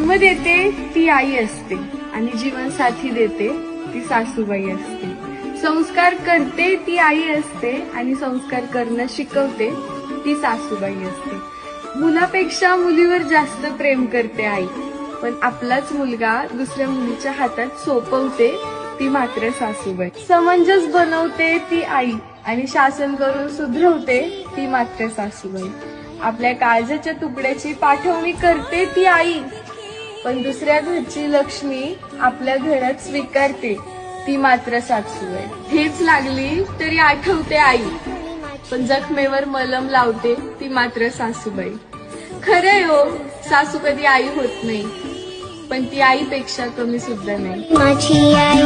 जन्म देते ती आई असते आणि जीवनसाथी देते ती सासूबाई असते. संस्कार करते ती आई असते आणि संस्कार करणं शिकवते ती सासूबाई असते. मुलापेक्षा मुलीवर जास्त प्रेम करते आई, पण आपलाच मुलगा दुसऱ्या मुलीच्या हातात सोपवते ती मात्र सासूबाई. समंजस बनवते ती आई आणि शासन करून सुधरवते ती मात्र सासूबाई. आपल्या काळजाच्या तुकड्याची पाठवणी करते ती आई, पण दुसऱ्या घरची लक्ष्मी आपल्या घरात स्वीकारते ती मात्र सासूबाई. ठेच लागली तरी आठवते आई, पण जखमेवर मलम लावते ती मात्र सासूबाई. खरंय हो, सासू कधी आई होत नाही, पण ती आईपेक्षा कमी सुद्धा नाही. माझी आई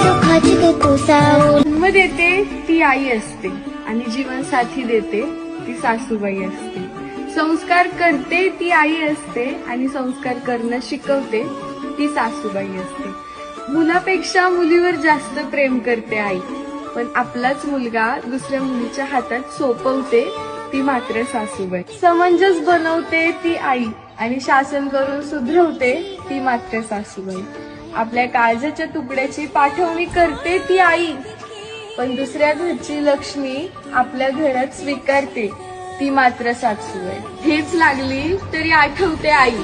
सुखाची जन्म देते ती आई असते आणि जीवनसाथी देते ती सासूबाई असते. संस्कार करते ती आई असते आणि संस्कार करणं शिकवते ती सासूबाई असते. मुलापेक्षा मुलीवर जास्त प्रेम करते आई, पण आपलाच मुलगा दुसऱ्या मुलीच्या हातात सोपवते ती मात्र सासूबाई. समंजस बनवते ती आई आणि शासन करून सुधरवते ती मात्र सासूबाई. आपल्या काळजाच्या तुकड्याची पाठवणी करते ती आई, पण दुसऱ्या घरची लक्ष्मी आपल्या घरात स्वीकारते ती मात्र सासूबाई. ठेच लागली तरी आठवते आई,